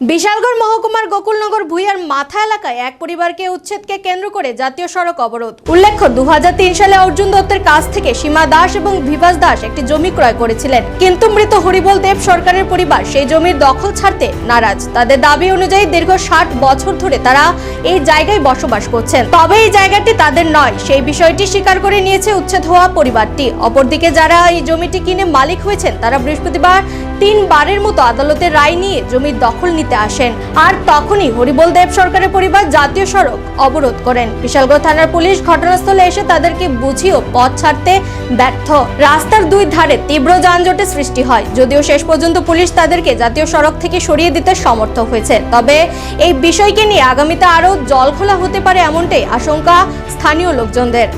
বিশালগড় মহকুমার গোকুলনগর ভুইয়ার মাথা এলাকায় এক পরিবারকে উচ্ছেদকে কেন্দ্র করে জাতীয় সড়ক অবরোধ। উল্লেখ্য 2003 সালে অর্জুন দত্তের কাছ থেকে সীমা দাস এবং বিভাস দাস একটি জমি ক্রয় করেছিলেন, কিন্তু মৃত হরিবল দেব সরকারের পরিবার সেই জমির দখল ছাড়তে নারাজ। তাদের দাবি অনুযায়ী দীর্ঘ 60 বছর ধরে তারা এই জায়গায় বসবাস করছেন, তবে এই জায়গাটি তাদের নয় সেই বিষয়টি স্বীকার করে নিয়েছে উচ্ছেদ হওয়া পরিবারটি। অপরদিকে যারা এই জমিটি কিনে মালিক হয়েছেন তারা বৃহস্পতিবার 3 বারের মতো আদালতের রায় নিয়ে জমির দখল নিতে আসেন, আর তখনই হরিবল দেব সরকারের পরিবার জাতীয় সড়ক অবরোধ করেন। বিশালগড় থানার পুলিশ ঘটনাস্থলে এসে তাদেরকে বুঝিয়েও পথ ছাড়তে ব্যর্থ। রাস্তার দুই ধারে তীব্র যানজটের সৃষ্টি হয়, যদিও শেষ পর্যন্ত পুলিশ তাদেরকে জাতীয় সড়ক থেকে সরিয়ে দিতে সমর্থ হয়েছে। তবে এই বিষয়কে নিয়ে আগামীতে আরও জলঘোলা হতে পারে এমনটাই আশঙ্কা স্থানীয় লোকজনদের।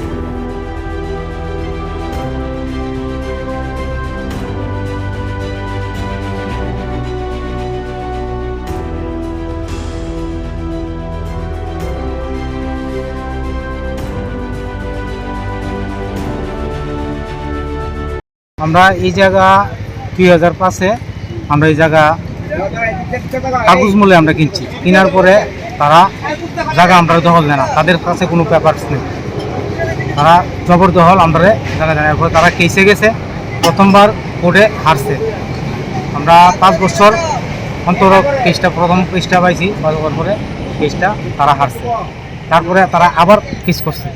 আমরা এই জায়গা 2005-এ আমরা এই জায়গা কাগজ মূল্যে আমরা কিনছি। কেনার পরে তারা জায়গা আমরা দখল দেয় না, তাদের কাছে কোনো পেপারস নেই, তারা জবরদখল আমরা জায়গা দেয়। এরপরে তারা কেসে গেছে, প্রথমবার কোর্টে হারছে। আমরা 5 বছর অন্তর কেসটা প্রথম কেসটা পাইছি, পাওয়ার পরে কেসটা তারা হারছে। তারপরে তারা আবার কেস করছে,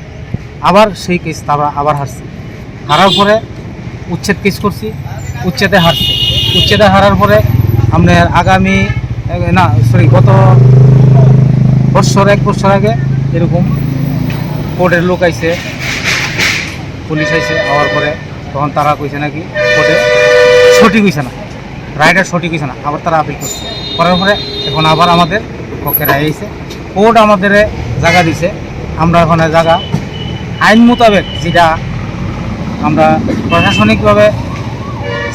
আবার সেই কেস তারা আবার হারছে। হারার পরে উচ্ছেদ কেস করছি, উচ্ছেদে হারছে। উচ্ছেদে হারার পরে আপনার আগামী গত এক বছর আগে এরকম কোর্টের লোক আইছে, পুলিশ আইছে। হওয়ার পরে তখন তারা কইছে নাকি কোর্টে সঠিক হয়েছে না, রায়টা সঠিক হয়েছে না, আবার তারা আপিল করছে। করার পরে এখন আবার আমাদের পক্ষে রায় আইছে। কোর্ট আমাদের জায়গা দিছে, আমরা এখন জায়গা আইন মোতাবেক যেটা আমরা প্রশাসনিকভাবে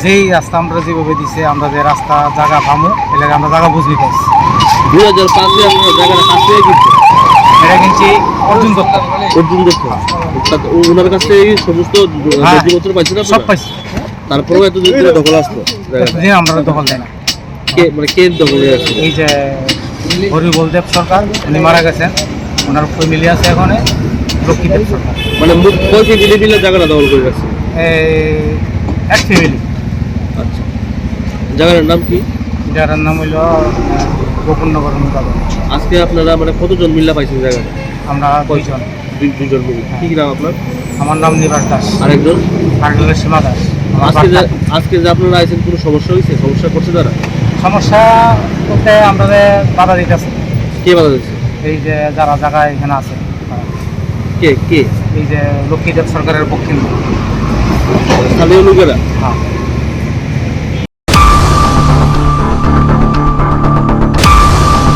যেই রাস্তা আমরা যেভাবে দিছে, আমরা যে রাস্তা জায়গা পামো এলাকা আমরা জায়গা বুঝবি পাইছি। 2005-এ আপনারা জায়গাটা কাছ থেকে কিনছেন? এটা কিনছি অর্জুন দত্ত। ওনার কাছ থেকে সমস্ত নথিপত্র পাইছেন আপনারা? সব পাইছি। তারপরেও এত দিন ধরে দখল আসতো? আমরা দখল দেয় না। কে দখলে আছে? এই যে হরিবল দেব সরকার, উনি মারা গেছেন, ওনার ফ্যামিলি আছে এখানে লক্ষ্মীদেব সরকার। মানে কয় ফ্যামিলি মিলে জায়গাটা দখল করে রাখছে? এক ফ্যামিলি। আচ্ছা, জায়গাটার নাম কি? জায়গাটার নাম হইল গোকুলনগর। আজকে আপনারা মানে কতজন মিল্লা পাইছেন জায়গাটা? আমরা দুইজন মিলে। কি নাম আপনার? আমার নাম নিবাস দাস। আরেকজন? আরেকজনের সীমা দাস। আজকে যে আপনারা আইছেন কোনো সমস্যা হয়েছে? সমস্যা করছে তারা? সমস্যা বলতে আমাদের বাধা দিতেছে। কে বাধা দিচ্ছে? এই যে যারা জায়গায় এখানে আছে, কে? এই যে লক্ষ্মীদেব সরকারের পক্ষে স্থানীয় লোকেরা? হ্যাঁ।